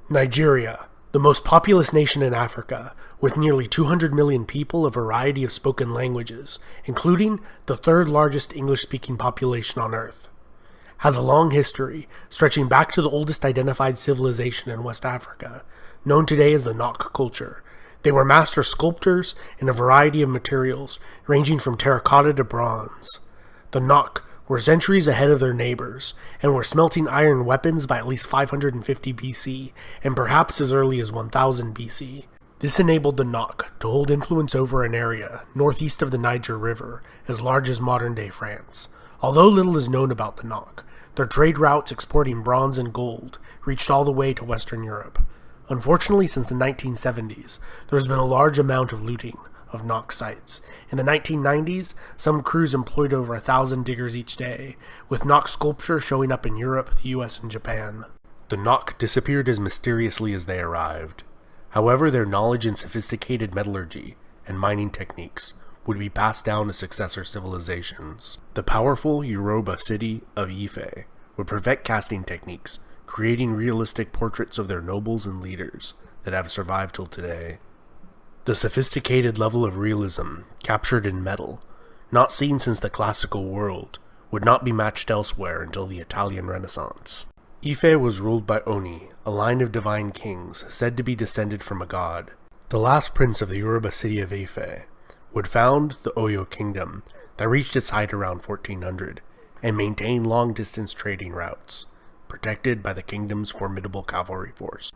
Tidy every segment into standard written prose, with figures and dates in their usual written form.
Nigeria, the most populous nation in Africa, with nearly 200 million people, a variety of spoken languages, including the third largest English-speaking population on Earth, has a long history stretching back to the oldest identified civilization in West Africa, known today as the Nok culture. They were master sculptors in a variety of materials, ranging from terracotta to bronze. The Nok were centuries ahead of their neighbors, and were smelting iron weapons by at least 550 BC, and perhaps as early as 1000 BC. This enabled the Nok to hold influence over an area northeast of the Niger River, as large as modern-day France. Although little is known about the Nok, their trade routes exporting bronze and gold reached all the way to Western Europe. Unfortunately, since the 1970s, there has been a large amount of looting of Nok sites. In the 1990s, some crews employed over 1,000 diggers each day, with Nok sculpture showing up in Europe, the US, and Japan. The Nok disappeared as mysteriously as they arrived. However, their knowledge in sophisticated metallurgy and mining techniques would be passed down to successor civilizations. The powerful Yoruba city of Ife would perfect casting techniques, creating realistic portraits of their nobles and leaders that have survived till today. The sophisticated level of realism captured in metal, not seen since the classical world, would not be matched elsewhere until the Italian Renaissance. Ife was ruled by Oni, a line of divine kings said to be descended from a god. The last prince of the Yoruba city of Ife would found the Oyo kingdom that reached its height around 1400 and maintained long-distance trading routes, protected by the kingdom's formidable cavalry force.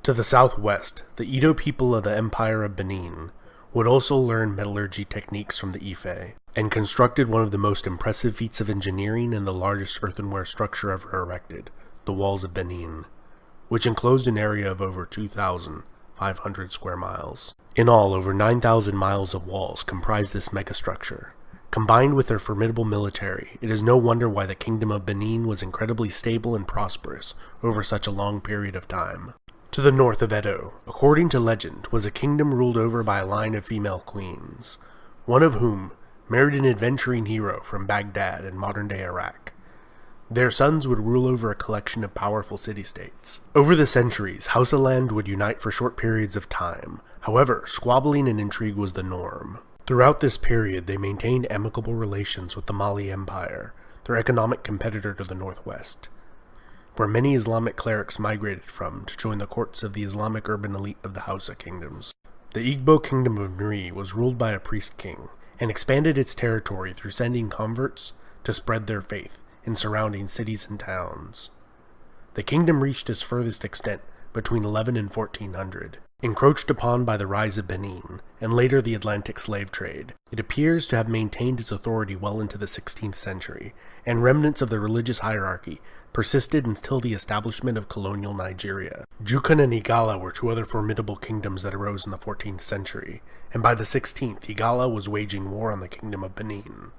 To the southwest, the Edo people of the Empire of Benin would also learn metallurgy techniques from the Ife, and constructed one of the most impressive feats of engineering and the largest earthenware structure ever erected, the Walls of Benin, which enclosed an area of over 2,500 square miles. In all, over 9,000 miles of walls comprise this megastructure. Combined with their formidable military, it is no wonder why the Kingdom of Benin was incredibly stable and prosperous over such a long period of time. To the north of Edo, according to legend, was a kingdom ruled over by a line of female queens, one of whom married an adventuring hero from Baghdad in modern-day Iraq. Their sons would rule over a collection of powerful city-states. Over the centuries, Hausaland would unite for short periods of time. However, squabbling and intrigue was the norm. Throughout this period, they maintained amicable relations with the Mali Empire, their economic competitor to the northwest, where many Islamic clerics migrated from to join the courts of the Islamic urban elite of the Hausa kingdoms. The Igbo kingdom of Nri was ruled by a priest king, and expanded its territory through sending converts to spread their faith in surrounding cities and towns. The kingdom reached its furthest extent between 11 and 1400. Encroached upon by the rise of Benin, and later the Atlantic slave trade, it appears to have maintained its authority well into the 16th century, and remnants of the religious hierarchy persisted until the establishment of colonial Nigeria. Jukun and Igala were two other formidable kingdoms that arose in the 14th century, and by the 16th, Igala was waging war on the Kingdom of Benin,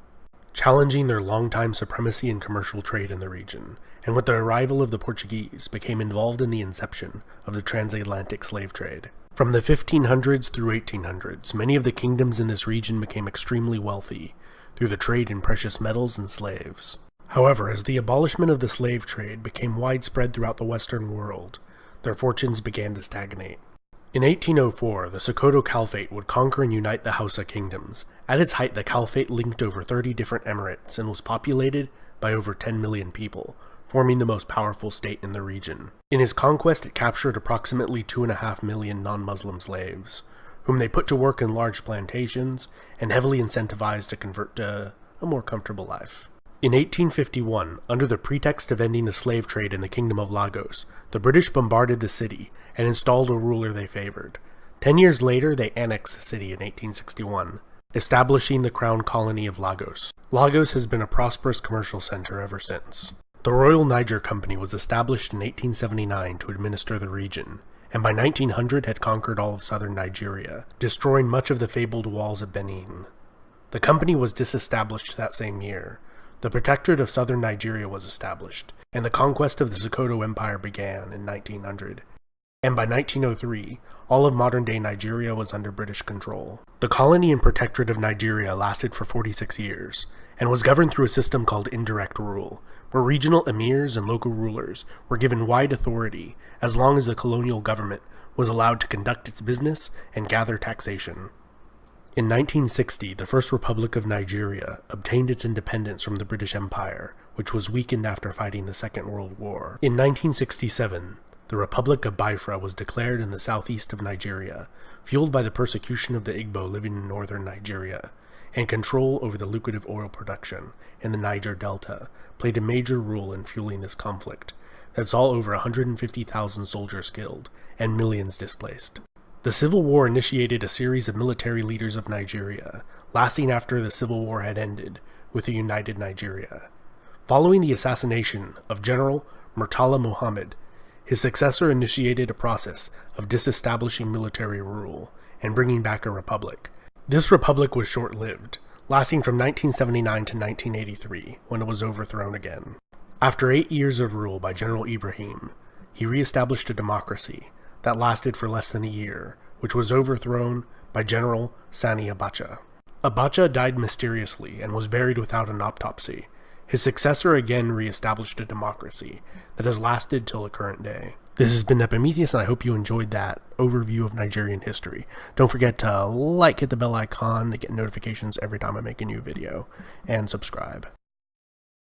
challenging their long-time supremacy in commercial trade in the region, and with the arrival of the Portuguese, became involved in the inception of the transatlantic slave trade. From the 1500s through 1800s, many of the kingdoms in this region became extremely wealthy through the trade in precious metals and slaves. However, as the abolishment of the slave trade became widespread throughout the Western world, their fortunes began to stagnate. In 1804, the Sokoto Caliphate would conquer and unite the Hausa kingdoms. At its height, the Caliphate linked over 30 different emirates and was populated by over 10 million people, forming the most powerful state in the region. In his conquest, it captured approximately 2.5 million non-Muslim slaves, whom they put to work in large plantations and heavily incentivized to convert to a more comfortable life. In 1851, under the pretext of ending the slave trade in the Kingdom of Lagos, the British bombarded the city and installed a ruler they favored. 10 years later, they annexed the city in 1861, establishing the crown colony of Lagos. Lagos has been a prosperous commercial center ever since. The Royal Niger Company was established in 1879 to administer the region, and by 1900 had conquered all of southern Nigeria, destroying much of the fabled walls of Benin. The company was disestablished that same year. The Protectorate of southern Nigeria was established, and the conquest of the Sokoto Empire began in 1900. and by 1903, all of modern-day Nigeria was under British control. The colony and protectorate of Nigeria lasted for 46 years, and was governed through a system called indirect rule, where regional emirs and local rulers were given wide authority as long as the colonial government was allowed to conduct its business and gather taxation. In 1960, the First Republic of Nigeria obtained its independence from the British Empire, which was weakened after fighting the Second World War. In 1967, the Republic of Biafra was declared in the southeast of Nigeria, fueled by the persecution of the Igbo living in northern Nigeria, and control over the lucrative oil production in the Niger Delta played a major role in fueling this conflict that saw over 150,000 soldiers killed and millions displaced. The Civil War initiated a series of military leaders of Nigeria, lasting after the Civil War had ended with a united Nigeria. Following the assassination of General Murtala Muhammad, his successor initiated a process of disestablishing military rule and bringing back a republic. This republic was short-lived, lasting from 1979 to 1983, when it was overthrown again. After 8 years of rule by General Ibrahim, he re-established a democracy that lasted for less than a year, which was overthrown by General Sani Abacha. Abacha died mysteriously and was buried without an autopsy. His successor again re-established a democracy that has lasted till the current day. This has been Epimetheus, and I hope you enjoyed that overview of Nigerian history. Don't forget to hit the bell icon to get notifications every time I make a new video, and subscribe.